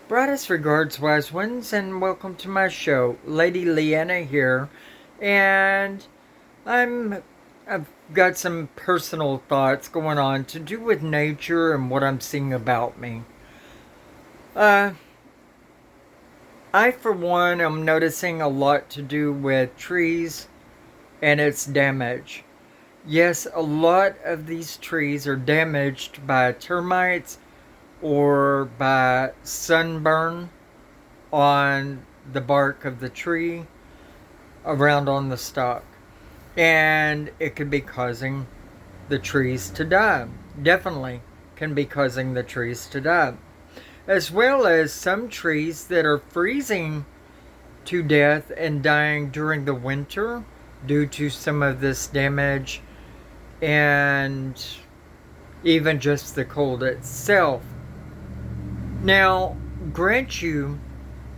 Brightest regards, wise ones, and welcome to my show. Lady Leeanna here, and I've got some personal thoughts going on to do with nature and what I'm seeing about me. Uh, I, for one, am noticing a lot to do with trees and its damage. Yes, a lot of these trees are damaged by termites or by sunburn on the bark of the tree around on the stalk. And it could be causing the trees to die. Definitely can be causing the trees to die. As well as some trees that are freezing to death and dying during the winter due to some of this damage and even just the cold itself. Now, grant you,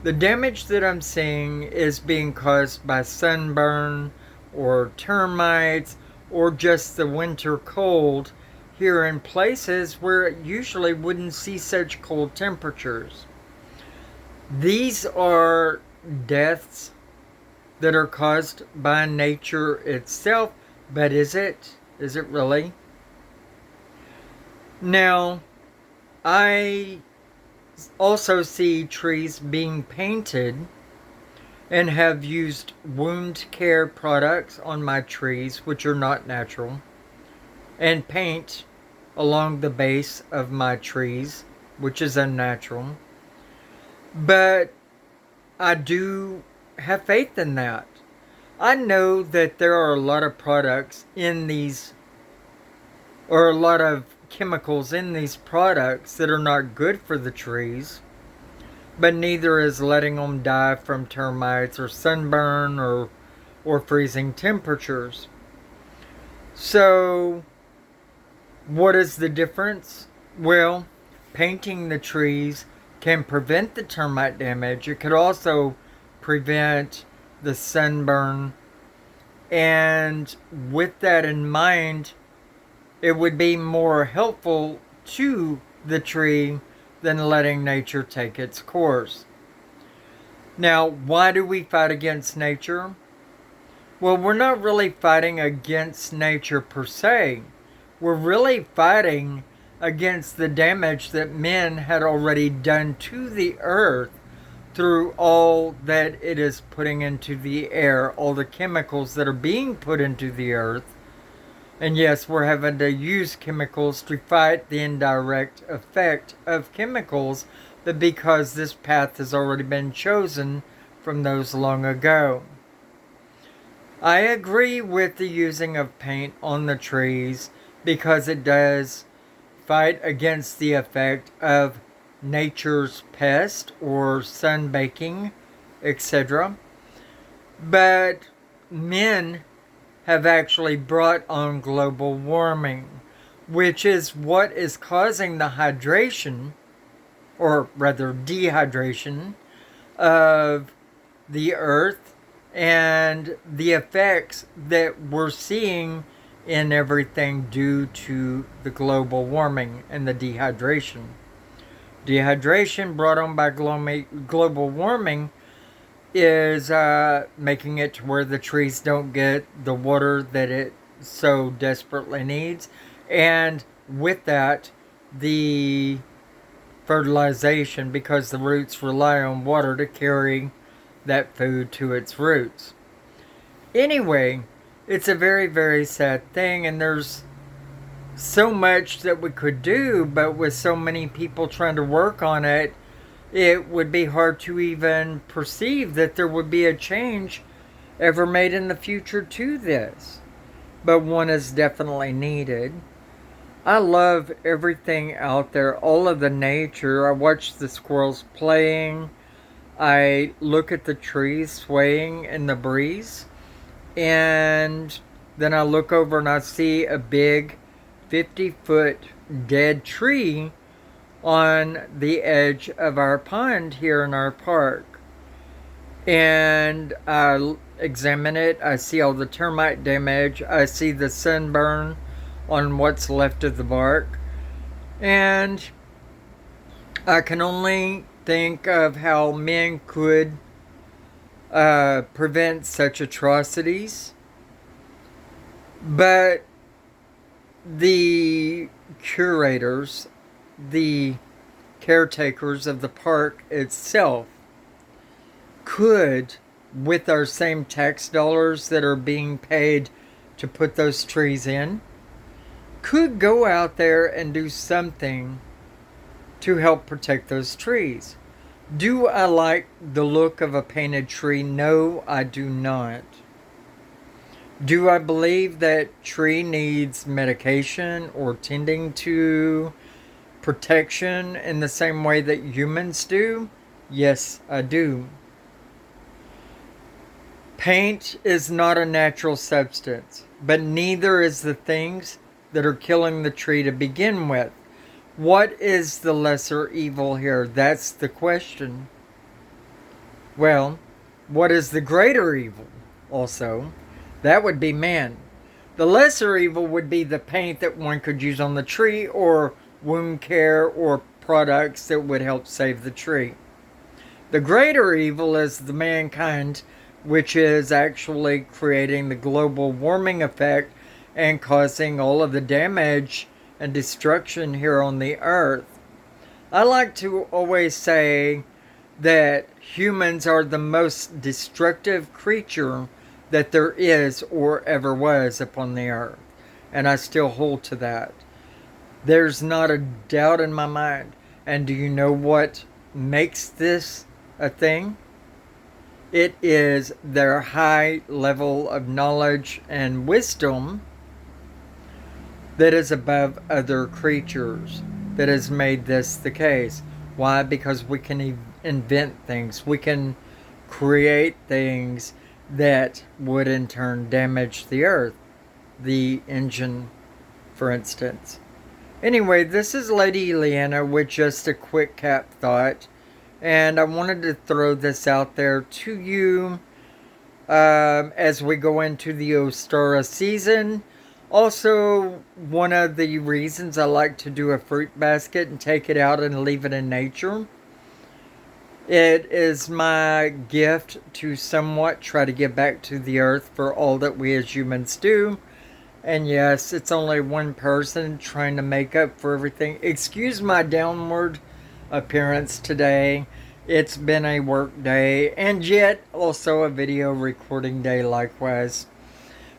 the damage that I'm seeing is being caused by sunburn or termites or just the winter cold here in places where it usually wouldn't see such cold temperatures. These are deaths that are caused by nature itself, but is it? Is it really? Now, I also see trees being painted and have used wound care products on my trees, which are not natural, and paint along the base of my trees, which is unnatural. But I do have faith in that. I know that there are a lot of products in these, or a lot of chemicals in these products that are not good for the trees, but neither is letting them die from termites or sunburn or freezing temperatures. So, what is the difference? Well, painting the trees can prevent the termite damage. It could also prevent the sunburn. And with that in mind, it would be more helpful to the tree than letting nature take its course. Now, why do we fight against nature? Well, we're not really fighting against nature per se. We're really fighting against the damage that men had already done to the earth through all that it is putting into the air, all the chemicals that are being put into the earth. And yes, we're having to use chemicals to fight the indirect effect of chemicals, but because this path has already been chosen from those long ago. I agree with the using of paint on the trees because it does fight against the effect of nature's pest or sunbaking, etc. But men have actually brought on global warming, which is what is causing the hydration, or rather dehydration, of the earth and the effects that we're seeing in everything due to the global warming and the dehydration. Dehydration brought on by global warming is making it to where the trees don't get the water that it so desperately needs. And with that, the fertilization, because the roots rely on water to carry that food to its roots. Anyway, it's a very, very sad thing, and there's so much that we could do, but with so many people trying to work on it, it would be hard to even perceive that there would be a change ever made in the future to this. But one is definitely needed. I love everything out there, all of the nature. I watch the squirrels playing. I look at the trees swaying in the breeze. And then I look over and I see a big 50-foot dead tree on the edge of our pond here in our park. And I examine it. I see all the termite damage. I see the sunburn on what's left of the bark. And I can only think of how men could prevent such atrocities. But the curators, the caretakers of the park itself, could, with our same tax dollars that are being paid to put those trees in, could go out there and do something to help protect those trees. Do I like the look of a painted tree? No, I do not. Do I believe that tree needs medication or tending to, protection in the same way that humans do? Yes, I do. Paint is not a natural substance, but neither is the things that are killing the tree to begin with. What is the lesser evil here? That's the question. Well, what is the greater evil also? That would be man. The lesser evil would be the paint that one could use on the tree, or wound care, or products that would help save the tree. The greater evil is the mankind, which is actually creating the global warming effect and causing all of the damage and destruction here on the earth. I like to always say that humans are the most destructive creature that there is or ever was upon the earth. And I still hold to that. There's not a doubt in my mind. And do you know what makes this a thing? It is their high level of knowledge and wisdom that is above other creatures that has made this the case. Why? Because we can invent things. We can create things that would in turn damage the earth. The engine, for instance. Anyway, this is Lady Leeanna with just a quick cap thought. And I wanted to throw this out there to you as we go into the Ostara season. Also, one of the reasons I like to do a fruit basket and take it out and leave it in nature. It is my gift to somewhat try to give back to the earth for all that we as humans do. And yes, it's only one person trying to make up for everything. Excuse my downward appearance today. It's been a work day and yet also a video recording day likewise.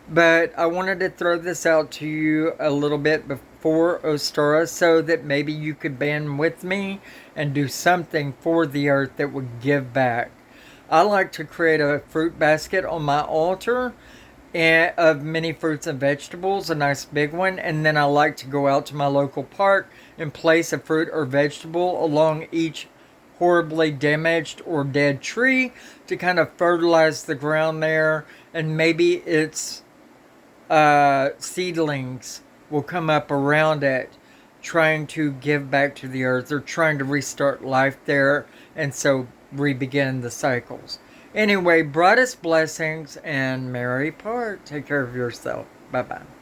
But I wanted to throw this out to you a little bit before Ostara so that maybe you could band with me and do something for the earth that would give back. I like to create a fruit basket on my altar of many fruits and vegetables, a nice big one, and then I like to go out to my local park and place a fruit or vegetable along each horribly damaged or dead tree to kind of fertilize the ground there, and maybe it's seedlings will come up around it trying to give back to the earth or trying to restart life there, and so re-begin the cycles. Anyway, brightest blessings and merry part. Take care of yourself. Bye-bye.